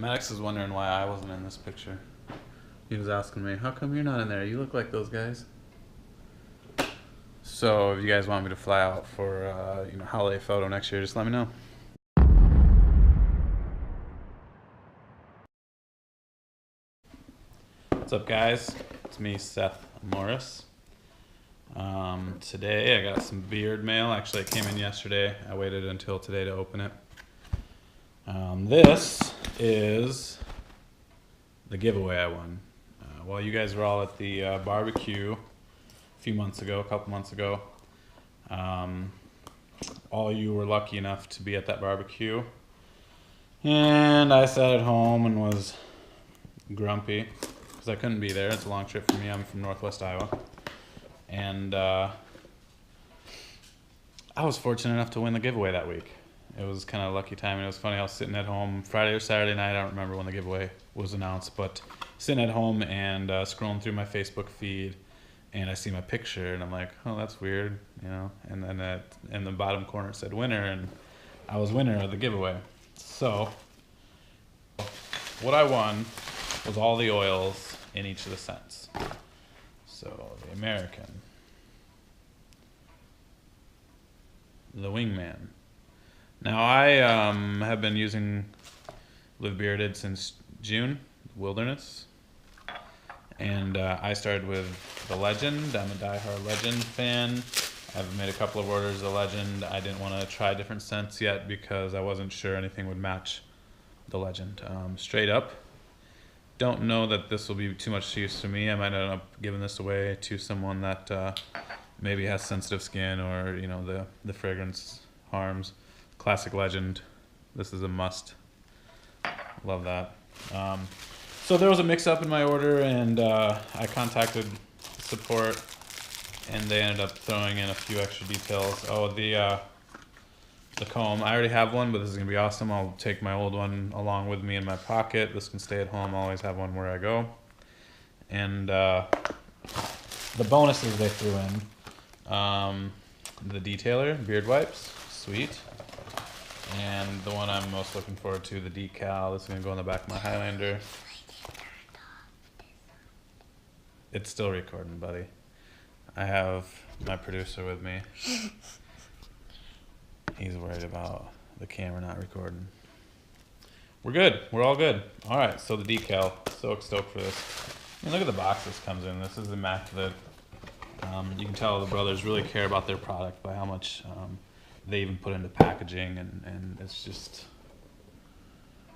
Maddox is wondering why I wasn't in this picture. He was asking me, how come you're not in there? You look like those guys. So if you guys want me to fly out for holiday photo next year, just let me know. What's up, guys? It's me, Seth Morris. Today I got some beard mail. Actually, it came in yesterday. I waited until today to open it. This is the giveaway I won. While you guys were all at the barbecue a couple months ago, all you were lucky enough to be at that barbecue. And I sat at home and was grumpy because I couldn't be there. It's a long trip for me. I'm from Northwest Iowa. And I was fortunate enough to win the giveaway that week. It was kind of lucky timing. It was funny. I was sitting at home Friday or Saturday night. I don't remember when the giveaway was announced, but sitting at home and scrolling through my Facebook feed, and I see my picture, and I'm like, oh, that's weird, And then in the bottom corner it said winner, and I was winner of the giveaway. So what I won was all the oils in each of the scents. So the American, the Wingman. Now I have been using Live Bearded since June, Wilderness. And I started with the Legend. I'm a diehard Legend fan. I've made a couple of orders of the Legend. I didn't want to try different scents yet because I wasn't sure anything would match the Legend. Straight up, don't know that this will be too much use to me. I might end up giving this away to someone that maybe has sensitive skin or the fragrance harms. Classic Legend. This is a must. Love that. So there was a mix-up in my order, and I contacted support, and they ended up throwing in a few extra details. Oh, the comb. I already have one, but this is gonna be awesome. I'll take my old one along with me in my pocket. This can stay at home. I'll always have one where I go. And the bonuses they threw in. The detailer, beard wipes, sweet. And the one I'm most looking forward to, the decal. This is gonna go on the back of my Highlander. It's still recording, buddy. I have my producer with me. He's worried about the camera not recording. We're good. We're all good. All right, so the decal. So stoked for this. I mean, look at the box this comes in. This is immaculate. You can tell the brothers really care about their product by how much they even put into packaging, and it's just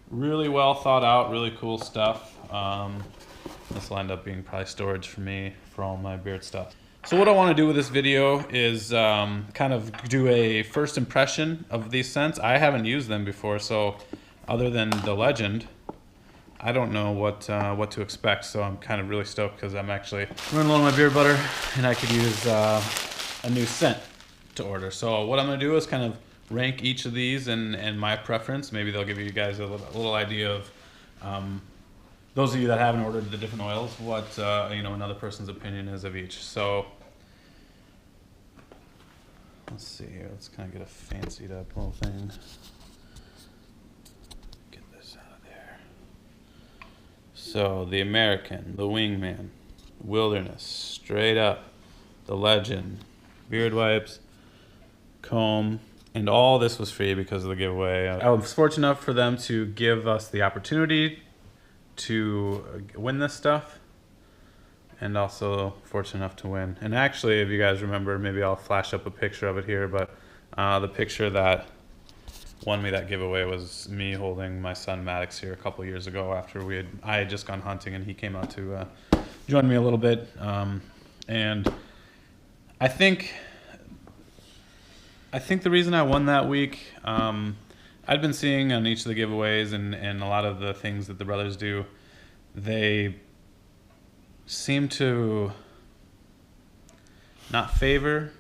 really well thought out, really cool stuff. This will end up being probably storage for me for all my beard stuff. So what I want to do with this video is kind of do a first impression of these scents. I haven't used them before, so other than the Legend, I don't know what to expect. So I'm kind of really stoked because I'm actually running low on my beard butter, and I could use a new scent to order. So what I'm going to do is kind of rank each of these and my preference. Maybe they'll give you guys a little idea of those of you that haven't ordered the different oils, what another person's opinion is of each. So let's see here. Let's kind of get a fancied up little thing. Get this out of there. So the American, the Wingman, Wilderness, Straight Up, the Legend, beard wipes, comb, and all this was free because of the giveaway. I was fortunate enough for them to give us the opportunity to win this stuff, and also fortunate enough to win. And actually, if you guys remember, maybe I'll flash up a picture of it here, but the picture that won me that giveaway was me holding my son Maddox here a couple years ago after I had just gone hunting, and he came out to join me a little bit. And I think the reason I won that week, I'd been seeing on each of the giveaways and a lot of the things that the brothers do, they seem to not favor,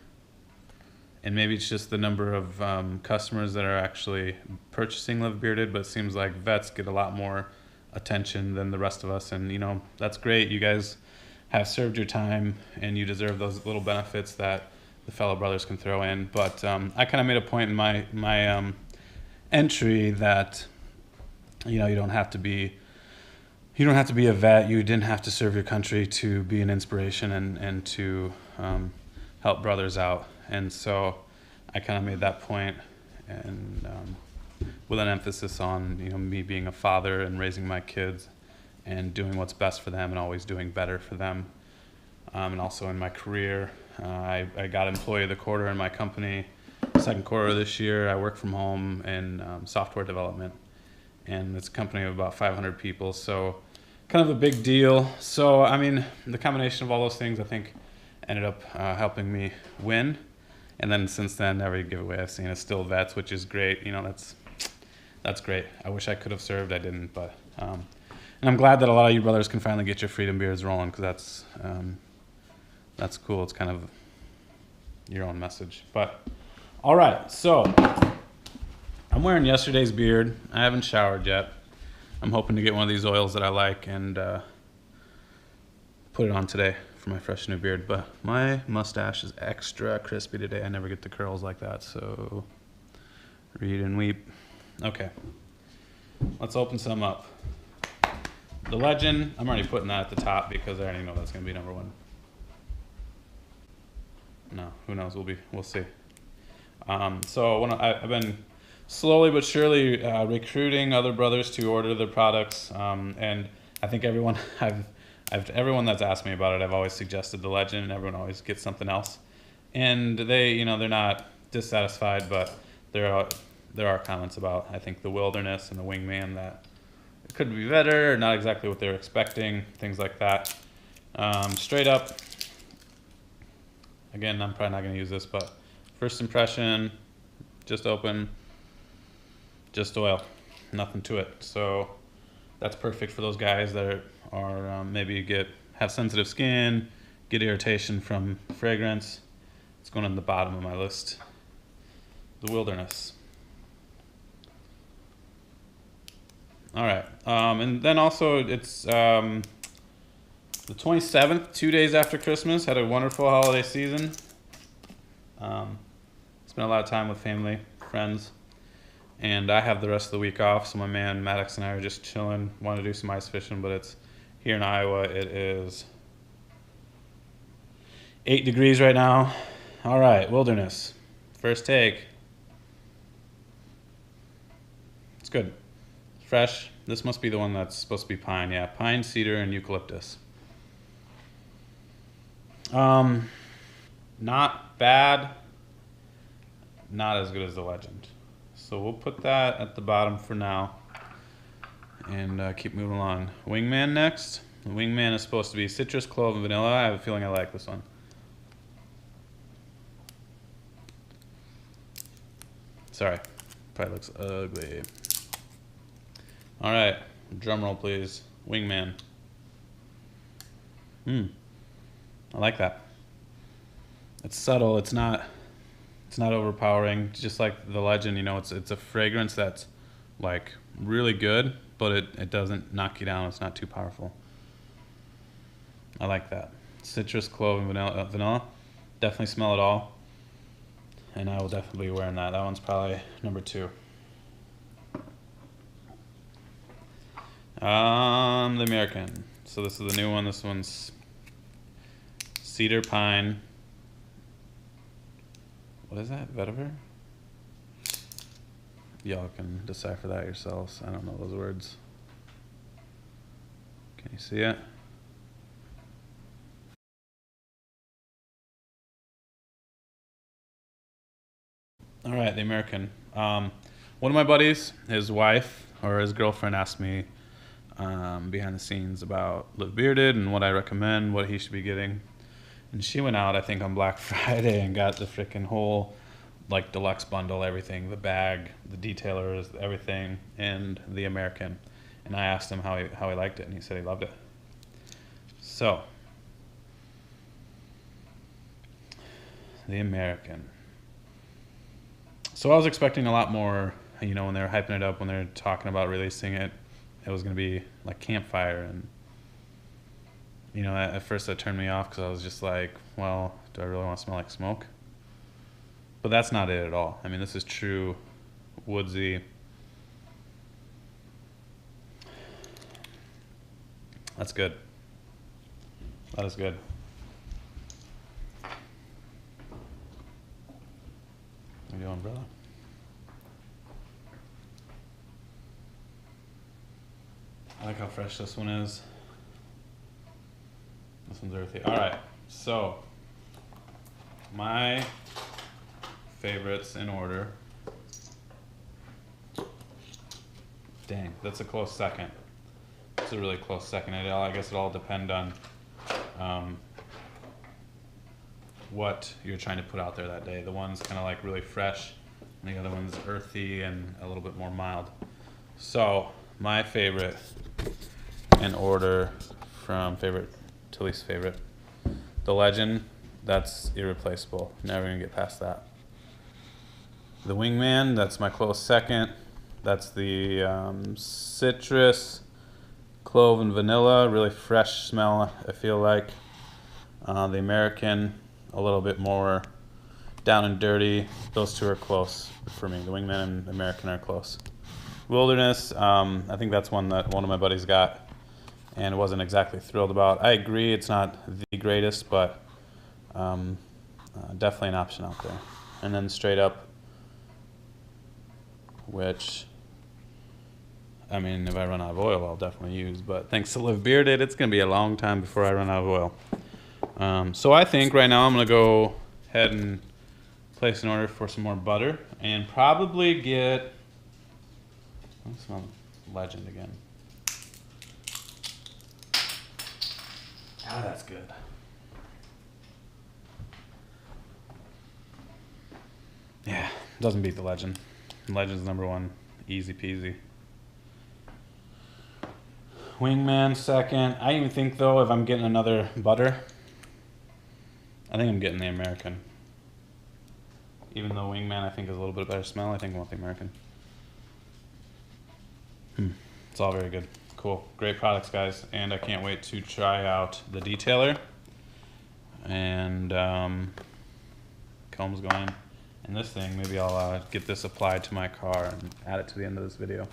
and maybe it's just the number of customers that are actually purchasing Live Bearded, but it seems like vets get a lot more attention than the rest of us, and that's great. You guys have served your time, and you deserve those little benefits that the fellow brothers can throw in. But I kind of made a point in my entry that You know, you don't have to be a vet. You didn't have to serve your country to be an inspiration and to help brothers out. And so I kind of made that point, and with an emphasis on, you know, me being a father and raising my kids and doing what's best for them and always doing better for them. And also in my career, I got employee of the quarter in my company. Second quarter of this year, I work from home in software development, and it's a company of about 500 people, so kind of a big deal. So I mean, the combination of all those things, I think, ended up helping me win. And then since then, every giveaway I've seen is still vets, which is great. You know, that's great. I wish I could have served. I didn't, but and I'm glad that a lot of you brothers can finally get your freedom beards rolling, because that's cool. It's kind of your own message. But all right, so I'm wearing yesterday's beard. I haven't showered yet. I'm hoping to get one of these oils that I like and put it on today for my fresh new beard. But my mustache is extra crispy today. I never get the curls like that, so read and weep. Okay, let's open some up. The Legend, I'm already putting that at the top because I already know that's going to be number one. No, who knows? We'll see. So I've been slowly but surely recruiting other brothers to order the products, and I think everyone everyone that's asked me about it, I've always suggested the Legend, and everyone always gets something else, and they, you know, they're not dissatisfied, but there are comments about, I think, the Wilderness and the Wingman that it could be better, or not exactly what they're expecting, things like that. Straight up, again, I'm probably not going to use this, but first impression, just open, just oil, nothing to it. So that's perfect for those guys that are maybe have sensitive skin, get irritation from fragrance. It's going on the bottom of my list. The Wilderness. All right, and then also it's the 27th, 2 days after Christmas. Had a wonderful holiday season. Spent a lot of time with family, friends, and I have the rest of the week off. So my man Maddox and I are just chilling. Want to do some ice fishing, but it's here in Iowa. It is 8 degrees right now. All right, Wilderness. First take. It's good. Fresh. This must be the one that's supposed to be pine. Yeah, pine, cedar, and eucalyptus. Not bad. Not as good as the Legend. So we'll put that at the bottom for now and keep moving along. Wingman next. The Wingman is supposed to be citrus, clove, and vanilla. I have a feeling I like this one. Sorry, probably looks ugly. All right, drum roll please. Wingman. I like that. It's subtle. It's not overpowering. Just like the Legend, you know, it's a fragrance that's like really good, but it doesn't knock you down. It's not too powerful. I like that. Citrus, clove, and vanilla. Definitely smell it all. And I will definitely be wearing that. That one's probably number 2. The American. So this is the new one. This one's cedar, pine. What is that? Vetiver? Y'all can decipher that yourselves. I don't know those words. Can you see it? All right, the American. One of my buddies, his wife or his girlfriend, asked me behind the scenes about Live Bearded and what I recommend, what he should be getting. And she went out, I think, on Black Friday and got the freaking whole, like, deluxe bundle, everything, the bag, the detailers, everything, and the American. And I asked him how he liked it, and he said he loved it. So, the American. So I was expecting a lot more, you know, when they were hyping it up, when they were talking about releasing it, it was going to be like campfire. And, you know, at first that turned me off because I was just like, well, do I really want to smell like smoke? But that's not it at all. I mean, this is true woodsy, That's good. That is good. What are you doing, brother? I like how fresh this one is. This one's earthy. All right, so my favorites in order. Dang, that's a close second. It's a really close second. I guess it all depends on what you're trying to put out there that day. The one's kind of like really fresh, and the other one's earthy and a little bit more mild. So my favorite in order from favorite to least favorite. The Legend, that's irreplaceable. Never gonna get past that. The Wingman, that's my close second. That's the citrus, clove, and vanilla. Really fresh smell, I feel like. The American, a little bit more down and dirty. Those two are close for me. The Wingman and American are close. Wilderness, I think that's one that one of my buddies got and wasn't exactly thrilled about. I agree, it's not the greatest, but definitely an option out there. And then Straight Up, which, I mean, if I run out of oil, I'll definitely use. But thanks to Live Bearded, it's going to be a long time before I run out of oil. So I think right now I'm going to go ahead and place an order for some more butter and probably get, I smell Legend again. Ah, that's good. Yeah, doesn't beat the Legend. Legend's number one, easy peasy. Wingman second. I even think though, if I'm getting another butter, I think I'm getting the American. Even though Wingman I think is a little bit better smell, I think I want the American. It's all very good. Cool. Great products, guys. And I can't wait to try out the detailer. And comb's going. And this thing, maybe I'll get this applied to my car and add it to the end of this video.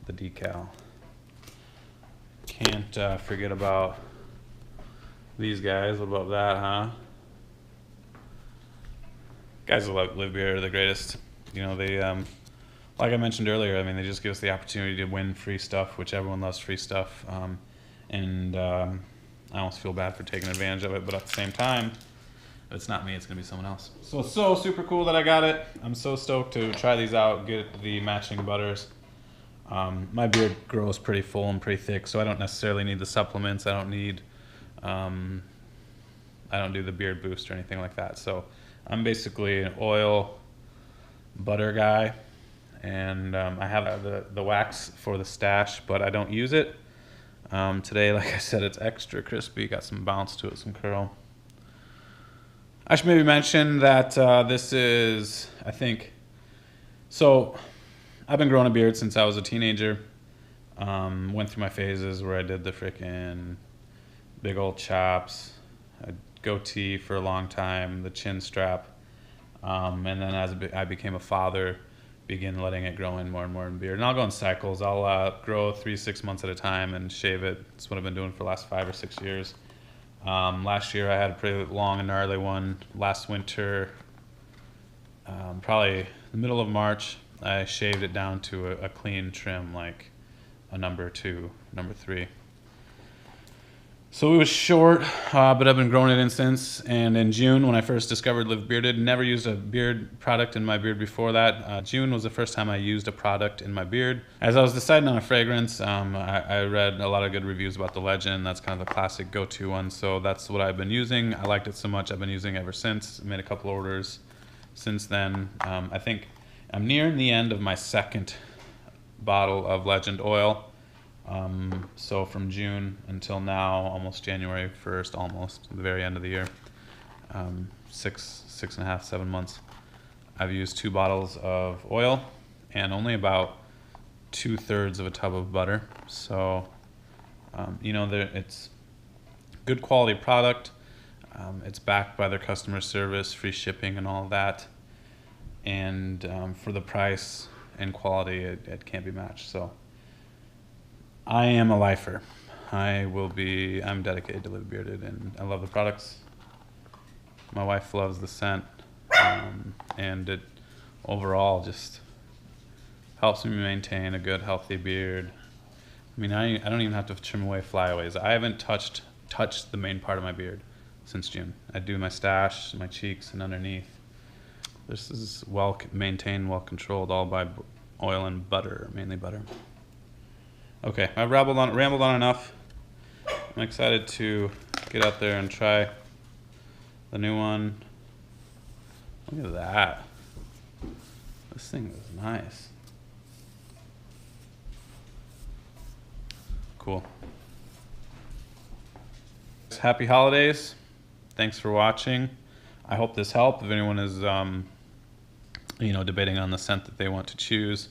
The decal. Can't forget about these guys. What about that, huh? Guys who Live Beer are the greatest. You know, they, like I mentioned earlier, I mean, they just give us the opportunity to win free stuff, which everyone loves free stuff. I almost feel bad for taking advantage of it, but at the same time, if it's not me, it's gonna be someone else. So it's so super cool that I got it. I'm so stoked to try these out, get the matching butters. My beard grows pretty full and pretty thick, so I don't necessarily need the supplements. I don't need, I don't do the beard boost or anything like that. So I'm basically an oil butter guy, and I have the wax for the stash, but I don't use it. Today, like I said, it's extra crispy, got some bounce to it, some curl. I should maybe mention that this is, I think, so I've been growing a beard since I was a teenager. Went through my phases where I did the frickin' big old chops, a goatee for a long time, the chin strap, and then as I became a father, began letting it grow in more and more in beard. And I'll go in cycles. I'll grow 3 to 6 months at a time and shave it. That's what I've been doing for the last 5 or 6 years. Last year I had a pretty long and gnarly one. Last winter, probably the middle of March, I shaved it down to a clean trim, like a number 2, number 3. So it was short, but I've been growing it in since. And in June, when I first discovered Live Bearded, never used a beard product in my beard before that. June was the first time I used a product in my beard. As I was deciding on a fragrance, I read a lot of good reviews about the Legend. That's kind of the classic go-to one. So that's what I've been using. I liked it so much, I've been using it ever since. I made a couple orders since then. I think I'm nearing the end of my second bottle of Legend oil. So from June until now, almost January 1st, almost the very end of the year, 6.5, 7 months, I've used 2 bottles of oil and only about 2/3 of a tub of butter. So, you know, it's good quality product. It's backed by their customer service, free shipping and all of that. And for the price and quality, it can't be matched. So I am a lifer. I'm dedicated to Live Bearded, and I love the products. My wife loves the scent, and it overall just helps me maintain a good, healthy beard. I mean, I don't even have to trim away flyaways. I haven't touched the main part of my beard since June. I do my stash, my cheeks, and underneath. This is well maintained, well controlled, all by oil and butter, mainly butter. Okay, I've rambled on enough. I'm excited to get out there and try the new one. Look at that. This thing is nice. Cool. Happy holidays. Thanks for watching. I hope this helped. If anyone is debating on the scent that they want to choose,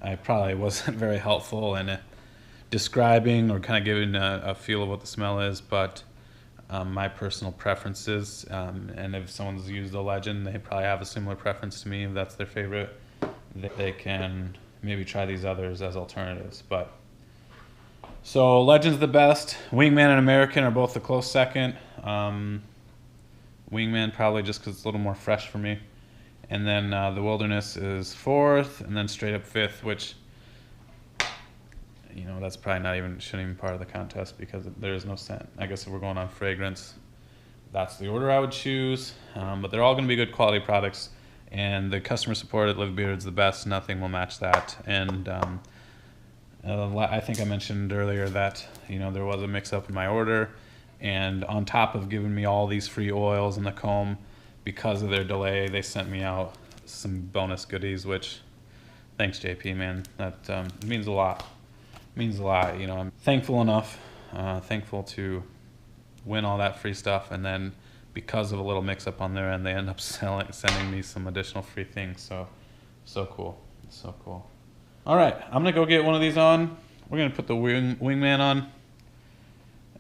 I probably wasn't very helpful in describing or kind of giving a feel of what the smell is, but my personal preferences, and if someone's used the Legend, they probably have a similar preference to me. If that's their favorite, they can maybe try these others as alternatives. But so Legend's the best. Wingman and American are both a close second. Wingman probably just because it's a little more fresh for me. And then the Wilderness is fourth, and then straight up fifth, which, that's probably shouldn't even be part of the contest because there is no scent. I guess if we're going on fragrance, that's the order I would choose. But they're all going to be good quality products, and the customer support at Live Bearded is the best. Nothing will match that. And I think I mentioned earlier that there was a mix-up in my order, and on top of giving me all these free oils and the comb, because of their delay, they sent me out some bonus goodies, which, thanks JP, man, that means a lot. Means a lot. I'm thankful thankful to win all that free stuff, and then because of a little mix-up on their end, they end up sending me some additional free things. So cool, so cool. All right, I'm gonna go get one of these on. We're gonna put the Wingman on.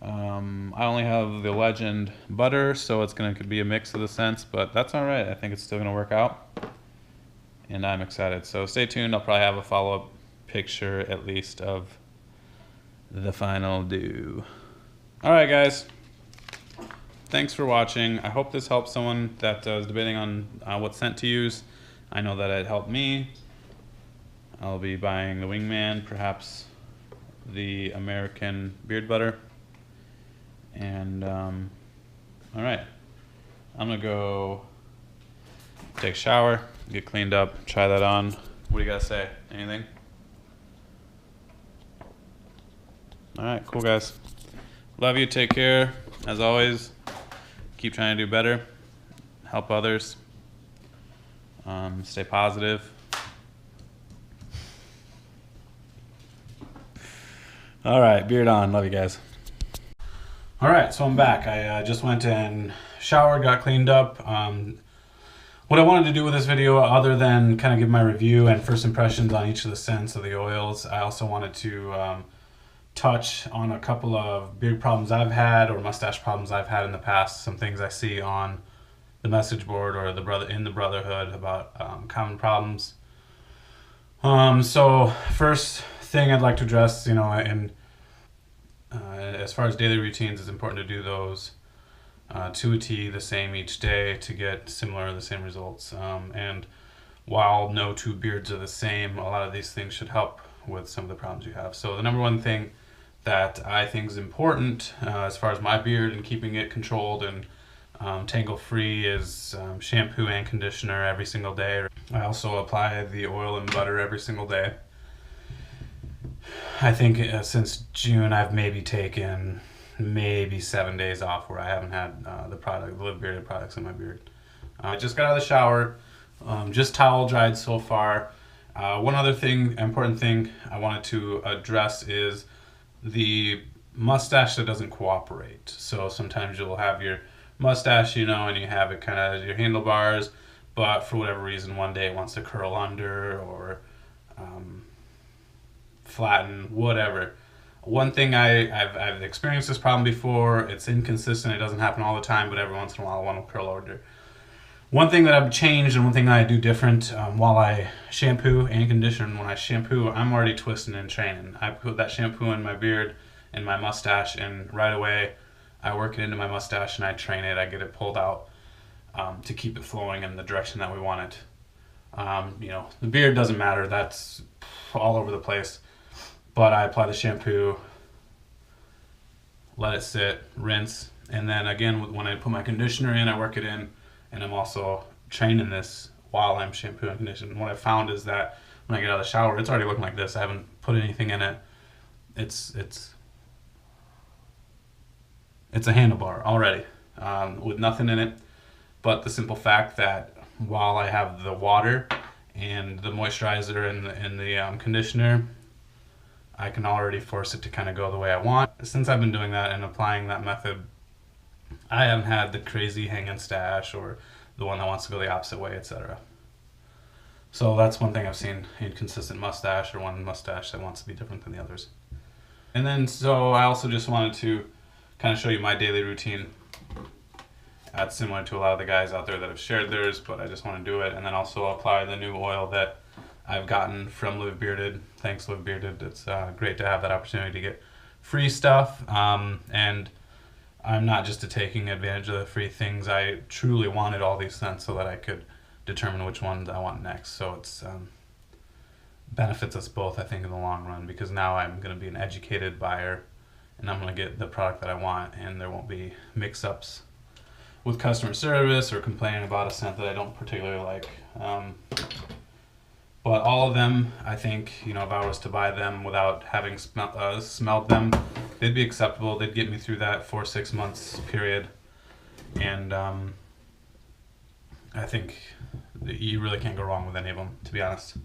I only have the Legend butter, so could be a mix of the scents, but that's all right. I think it's still gonna work out, and I'm excited. So stay tuned. I'll probably have a follow-up picture at least of the final do. All right, guys. Thanks for watching. I hope this helps someone that is debating on what scent to use. I know that it helped me. I'll be buying the Wingman, perhaps the American beard butter. And all right, I'm gonna go take a shower, get cleaned up, try that on. What do you gotta say? Anything? All right, cool, guys. Love you. Take care. As always, keep trying to do better, help others, stay positive. All right, beard on. Love you guys. All right, so I'm back. I just went and showered, got cleaned up. What I wanted to do with this video, other than kind of give my review and first impressions on each of the scents of the oils, I also wanted to touch on a couple of beard problems I've had, or mustache problems I've had in the past, some things I see on the message board or in the Brotherhood about common problems. So first thing I'd like to address, as far as daily routines, it's important to do those to a T, the same each day, to get the same results. And while no two beards are the same, a lot of these things should help with some of the problems you have. So the number one thing that I think is important as far as my beard and keeping it controlled and tangle free is shampoo and conditioner every single day. I also apply the oil and butter every single day. I think since June I've maybe taken 7 days off where I haven't had the Live Bearded products in my beard. I just got out of the shower, just towel dried so far. One other important thing I wanted to address is the mustache that doesn't cooperate. So sometimes you'll have your mustache, and you have it kind of your handlebars, but for whatever reason one day it wants to curl under or flatten, whatever. One thing I've experienced this problem before. It's inconsistent. It doesn't happen all the time, but every once in a while one will curl under. One thing that I've changed and one thing that I do different while I shampoo and condition, when I shampoo, I'm already twisting and training. I put that shampoo in my beard and my mustache, and right away I work it into my mustache and I train it. I get it pulled out to keep it flowing in the direction that we want it. The beard doesn't matter. That's all over the place. But I apply the shampoo, let it sit, rinse, and then again, when I put my conditioner in, I work it in, and I'm also training this while I'm shampooing and conditioning. What I found is that when I get out of the shower, it's already looking like this. I haven't put anything in it. It's a handlebar already with nothing in it, but the simple fact that while I have the water and the moisturizer and the conditioner, I can already force it to kind of go the way I want. Since I've been doing that and applying that method, I haven't had the crazy hanging stash or the one that wants to go the opposite way, etc. So that's one thing I've seen: inconsistent mustache, or one mustache that wants to be different than the others. And then, so I also just wanted to kind of show you my daily routine. It's similar to a lot of the guys out there that have shared theirs, but I just want to do it. And then also apply the new oil that I've gotten from Live Bearded. Thanks, Live Bearded. It's great to have that opportunity to get free stuff. And I'm not just taking advantage of the free things. I truly wanted all these scents so that I could determine which ones I want next. So it's benefits us both, I think, in the long run, because now I'm going to be an educated buyer and I'm going to get the product that I want, and there won't be mix-ups with customer service or complaining about a scent that I don't particularly like. But all of them, I think, if I was to buy them without having smelled them, they'd be acceptable. They'd get me through that 4-6 months period. And I think you really can't go wrong with any of them, to be honest.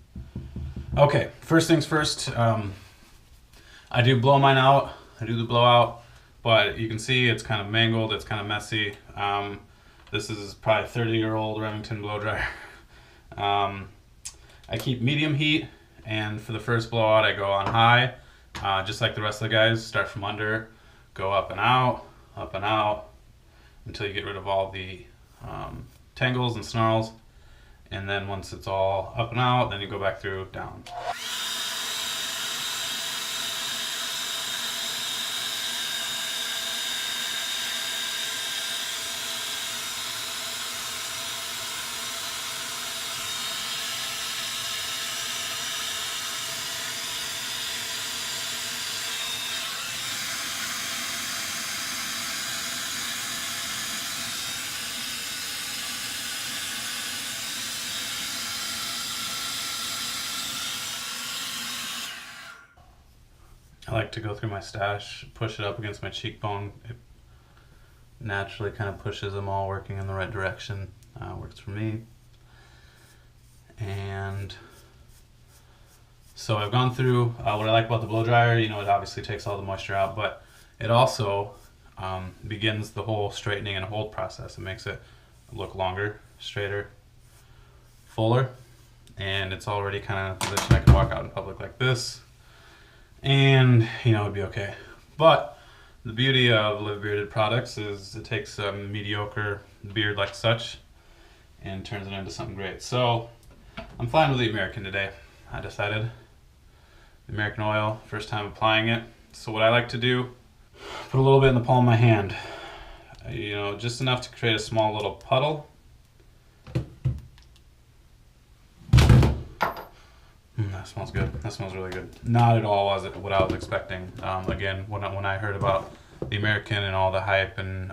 Okay, first things first, I do blow mine out. I do the blowout, but you can see it's kind of mangled, it's kind of messy. This is probably a 30-year-old Remington blow dryer. I keep medium heat, and for the first blowout I go on high, just like the rest of the guys. Start from under, go up and out, until you get rid of all the tangles and snarls. And then once it's all up and out, then you go back through down. I like to go through my stash, push it up against my cheekbone. It naturally kind of pushes them all working in the right direction. Works for me. And so I've gone through what I like about the blow dryer. It obviously takes all the moisture out, but it also begins the whole straightening and hold process. It makes it look longer, straighter, fuller, and it's already kind of in a position I can walk out in public like this, and it'd be okay. But the beauty of Live Bearded products is it takes a mediocre beard like such and turns it into something great. So I'm flying with the American today. I decided the American oil, first time applying it. So what I like to do, put a little bit in the palm of my hand, just enough to create a small little puddle. That smells good. That smells really good. Not at all what I was expecting. Again, when I heard about the American and all the hype and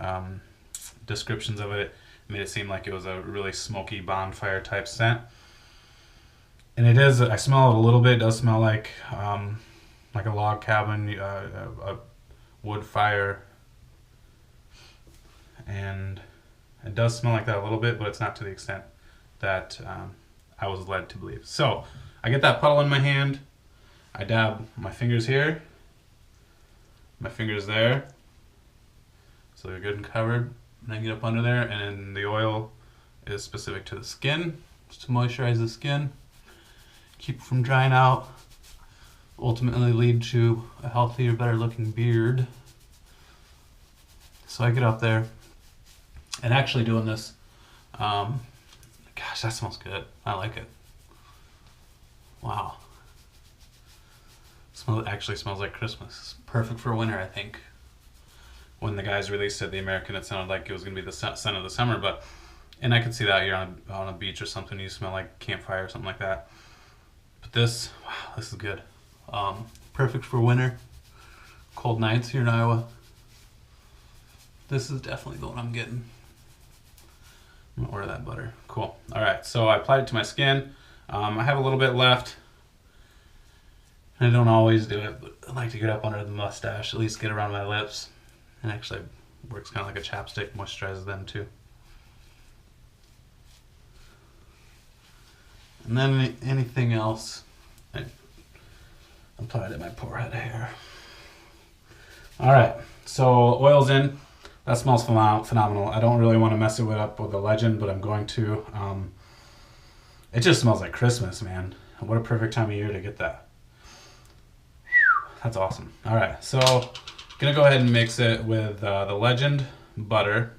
descriptions of it, made it seem like it was a really smoky bonfire type scent. And it is. I smell it a little bit. It does smell like a log cabin, a wood fire, and it does smell like that a little bit, but it's not to the extent that I was led to believe. So I get that puddle in my hand. I dab my fingers here, my fingers there, so they're good and covered. And I get up under there, and the oil is specific to the skin, just to moisturize the skin, keep it from drying out, ultimately lead to a healthier, better looking beard. So I get up there, and actually doing this Gosh, that smells good. I like it. Wow. Actually smells like Christmas. It's perfect for winter, I think. When the guys released it, the American, it sounded like it was going to be the scent of the summer, and I could see that you're on a beach or something, you smell like campfire or something like that. But this, wow, this is good. Perfect for winter, cold nights here in Iowa. This is definitely the one I'm getting. I'm gonna order that butter. Cool. All right, so I applied it to my skin. I have a little bit left. I don't always do it, but I like to get up under the mustache, at least get around my lips. It actually works kind of like a chapstick, moisturizes them too. And then anything else, I applied to my forehead hair. All right, so oil's in. That smells phenomenal. I don't really want to mess it up with the Legend, but I'm going to. It just smells like Christmas, man. What a perfect time of year to get that. That's awesome. All right, so gonna go ahead and mix it with the Legend butter.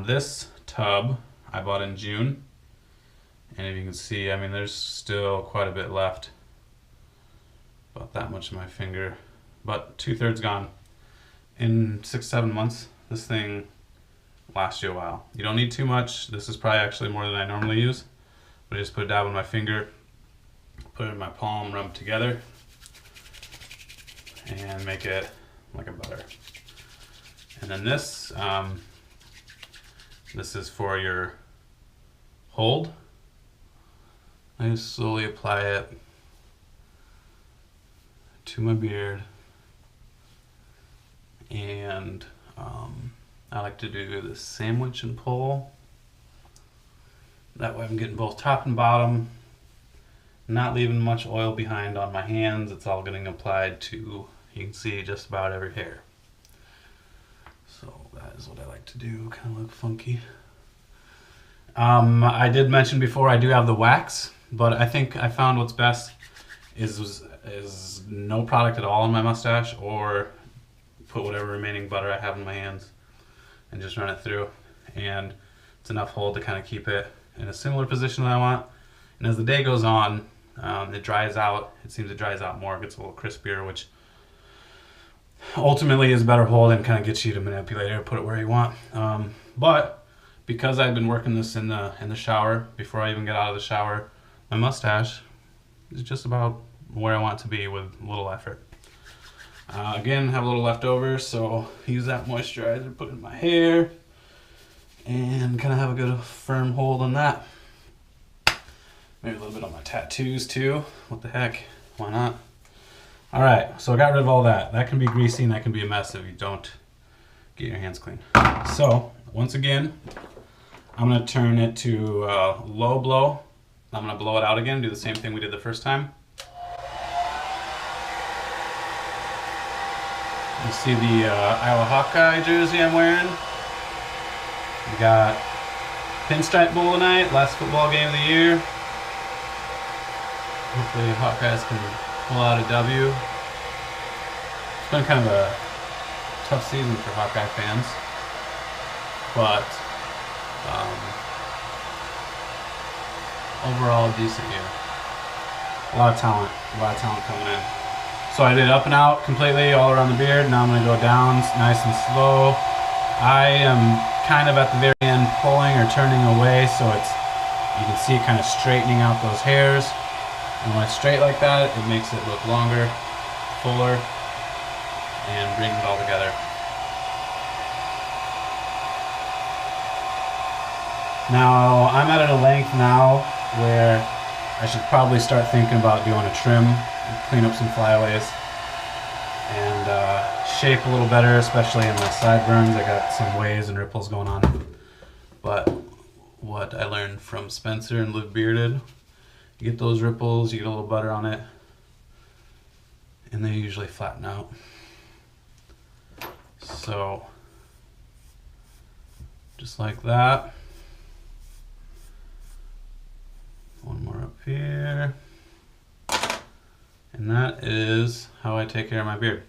This tub I bought in June, and if you can see, I mean, there's still quite a bit left. About that much in my finger, but 2/3 gone. In 6-7 months, this thing lasts you a while. You don't need too much. This is probably actually more than I normally use, but I just put a dab on my finger, put it in my palm, rub it together, and make it like a butter. And then this is for your hold. I just slowly apply it to my beard, and I like to do the sandwich and pull. That way I'm getting both top and bottom, not leaving much oil behind on my hands. It's all getting applied to, you can see, just about every hair. So that is what I like to do, kind of look funky. I did mention before I do have the wax, but I think I found what's best is no product at all on my mustache, or put whatever remaining butter I have in my hands and just run it through, and it's enough hold to kind of keep it in a similar position that I want. And as the day goes on, it dries out. It seems it dries out more, it gets a little crispier, which ultimately is better hold and kind of gets you to manipulate it or put it where you want. But because I've been working this in the shower, before I even get out of the shower, my mustache is just about where I want it to be with little effort. Again, have a little leftover, so use that moisturizer to put in my hair and kind of have a good firm hold on that. Maybe a little bit on my tattoos too. What the heck? Why not? All right, so I got rid of all that. That can be greasy and that can be a mess if you don't get your hands clean. So once again, I'm gonna turn it to low blow. I'm gonna blow it out again, do the same thing we did the first time. You see the Iowa Hawkeye jersey I'm wearing. We got Pinstripe Bowl tonight, last football game of the year. Hopefully Hawkeyes can pull out a W. It's been kind of a tough season for Hawkeye fans, but overall a decent year. A lot of talent coming in. So I did up and out completely all around the beard. Now I'm going to go down nice and slow. I am kind of at the very end pulling or turning away, so you can see it kind of straightening out those hairs. And when it's straight like that, it makes it look longer, fuller, and brings it all together. Now I'm at a length now where I should probably start thinking about doing a trim, clean up some flyaways, and shape a little better, especially in my sideburns. I got some waves and ripples going on. But what I learned from Spencer and Live Bearded, you get those ripples, you get a little butter on it, and they usually flatten out. So just like that. One more up here. And that is how I take care of my beard.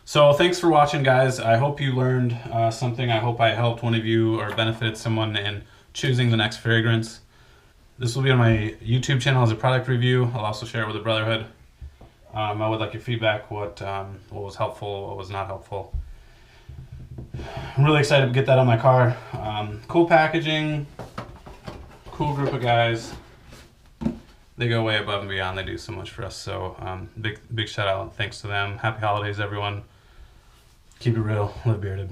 So thanks for watching, guys. I hope you learned something. I hope I helped one of you or benefited someone in choosing the next fragrance. This will be on my YouTube channel as a product review. I'll also share it with the Brotherhood. I would like your feedback, what was helpful, what was not helpful. I'm really excited to get that on my car. Cool packaging, cool group of guys. They go way above and beyond. They do so much for us. So big shout out. Thanks to them. Happy holidays, everyone. Keep it real. Live bearded.